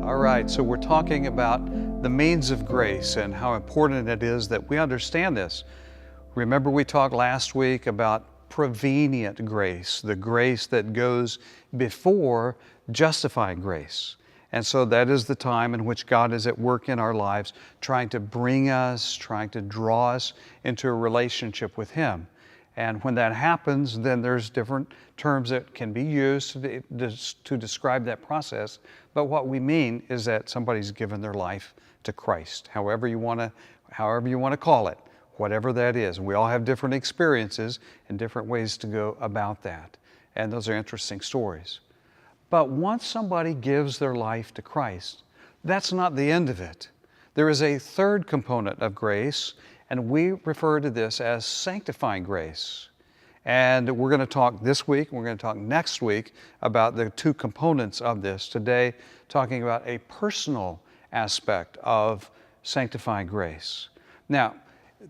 All right, so we're talking about the means of grace and how important it is that we understand this. Remember, we talked last week about prevenient grace, the grace that goes before justifying grace. And so that is the time in which God is at work in our lives, trying to bring us, trying to draw us into a relationship with Him. And when that happens, then there's different terms that can be used to describe that process. But what we mean is that somebody's given their life to Christ, however you want to call it, whatever that is. We all have different experiences and different ways to go about that. And those are interesting stories. But once somebody gives their life to Christ, that's not the end of it. There is a third component of grace, and we refer to this as sanctifying grace. And we're going to talk this week, we're going to talk next week about the two components of this. Today, talking about a personal aspect of sanctifying grace. Now,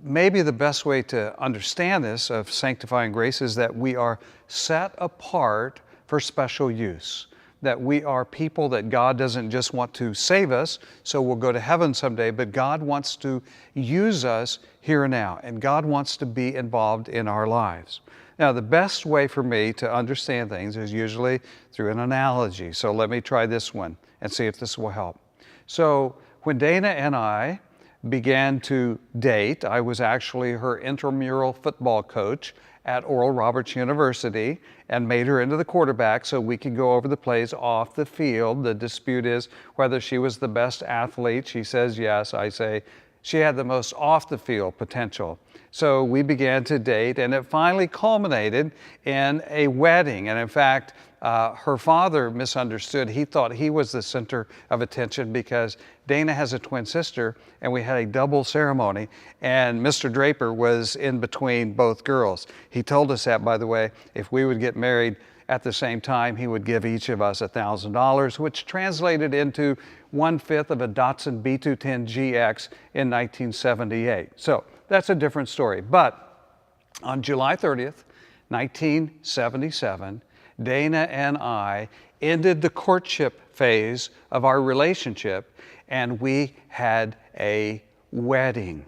maybe the best way to understand this of sanctifying grace is that we are set apart for special use. That we are people that God doesn't just want to save us so we'll go to heaven someday, but God wants to use us here and now, and God wants to be involved in our lives. Now, the best way for me to understand things is usually through an analogy. So let me try this one and see if this will help. So when Dana and I began to date, I was actually her intramural football coach at Oral Roberts University and made her into the quarterback so we could go over the plays off the field. The dispute is whether she was the best athlete. She says yes. I say she had the most off the field potential. So we began to date, and it finally culminated in a wedding. And in fact, her father misunderstood. He thought he was the center of attention because Dana has a twin sister, and we had a double ceremony, and Mr. Draper was in between both girls. He told us that, by the way, if we would get married at the same time, he would give each of us $1,000, which translated into 1/5 of a Datsun B210 GX in 1978. So that's a different story. But on July 30th, 1977, Dana and I ended the courtship phase of our relationship, and we had a wedding.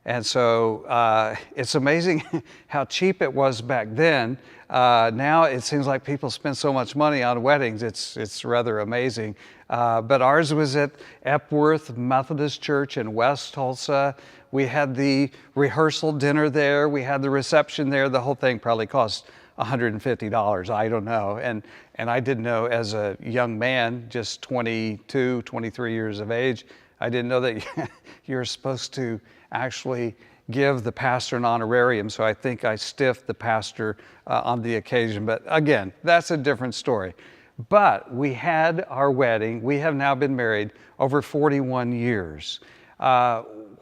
And so it's amazing how cheap it was back then. Now it seems like people spend so much money on weddings. It's rather amazing. But ours was at Epworth Methodist Church in West Tulsa. We had the rehearsal dinner there. We had the reception there. The whole thing probably cost $150. I don't know. And I didn't know as a young man, just 22, 23 years of age, I didn't know that you're supposed to actually give the pastor an honorarium. So I think I stiffed the pastor on the occasion. But again, that's a different story. But we had our wedding. We have now been married over 41 years.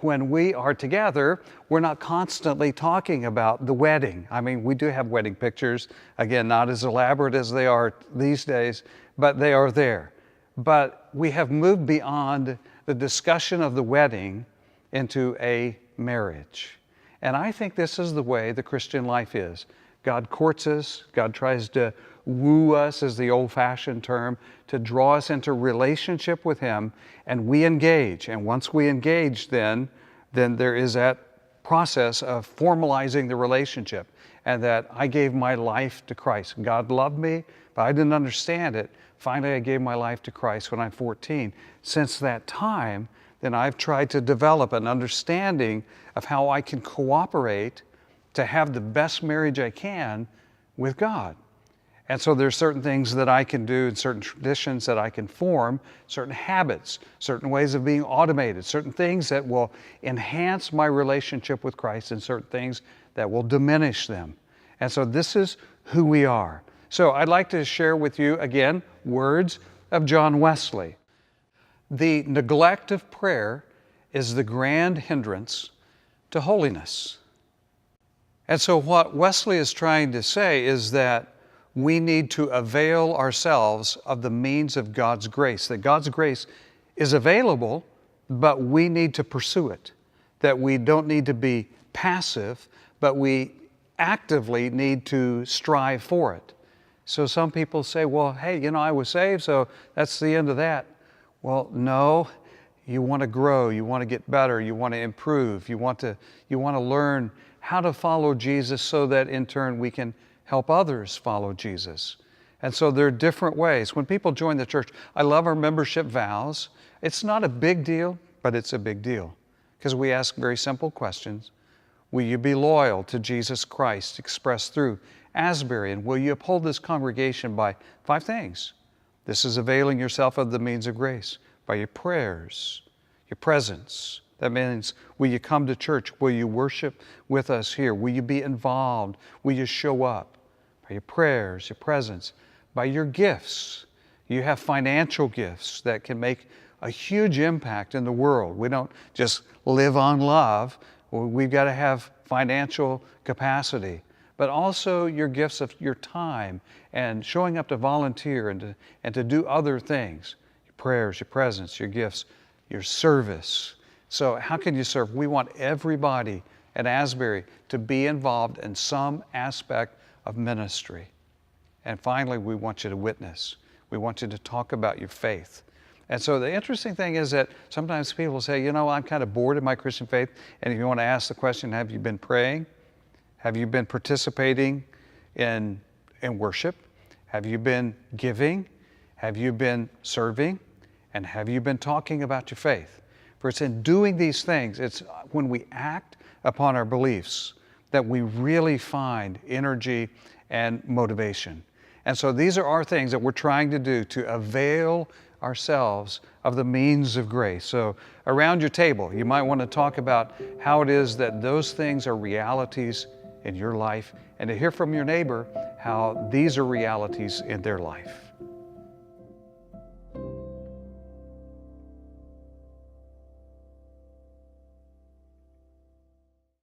When we are together, we're not constantly talking about the wedding. I mean, we do have wedding pictures, again, not as elaborate as they are these days, but they are there. But we have moved beyond the discussion of the wedding into a marriage. And I think this is the way the Christian life is. God courts us, God tries to woo us, is the old-fashioned term, to draw us into relationship with Him, and we engage. And once we engage, then there is that process of formalizing the relationship, and that I gave my life to Christ. God loved me, but I didn't understand it. Finally, I gave my life to Christ when I'm 14. Since that time, then I've tried to develop an understanding of how I can cooperate to have the best marriage I can with God. And so there's certain things that I can do and certain traditions that I can form, certain habits, certain ways of being automated, certain things that will enhance my relationship with Christ and certain things that will diminish them. And so this is who we are. So I'd like to share with you again words of John Wesley. The neglect of prayer is the grand hindrance to holiness. And so what Wesley is trying to say is that we need to avail ourselves of the means of God's grace, that God's grace is available, but we need to pursue it, that we don't need to be passive, but we actively need to strive for it. So some people say, well, hey, I was saved, so that's the end of that. Well, no, you want to grow, you want to get better, you want to improve, you want to learn how to follow Jesus so that in turn we can help others follow Jesus. And so there are different ways. When people join the church, I love our membership vows. It's not a big deal, but it's a big deal because we ask very simple questions. Will you be loyal to Jesus Christ expressed through Asbury? And will you uphold this congregation by 5 things? This is availing yourself of the means of grace by your prayers, your presence. That means, will you come to church? Will you worship with us here? Will you be involved? Will you show up? By your prayers, your presence, by your gifts. You have financial gifts that can make a huge impact in the world. We don't just live on love. We've got to have financial capacity, but also your gifts of your time and showing up to volunteer and to do other things. Your prayers, your presence, your gifts, your service. So how can you serve? We want everybody at Asbury to be involved in some aspect of ministry. And finally, we want you to witness. We want you to talk about your faith. And so the interesting thing is that sometimes people say, I'm kind of bored of my Christian faith. And if you want to ask the question, have you been praying? Have you been participating in worship? Have you been giving? Have you been serving? And have you been talking about your faith? For it's in doing these things, it's when we act upon our beliefs that we really find energy and motivation. And so these are our things that we're trying to do to avail ourselves of the means of grace. So around your table, you might want to talk about how it is that those things are realities in your life and to hear from your neighbor how these are realities in their life.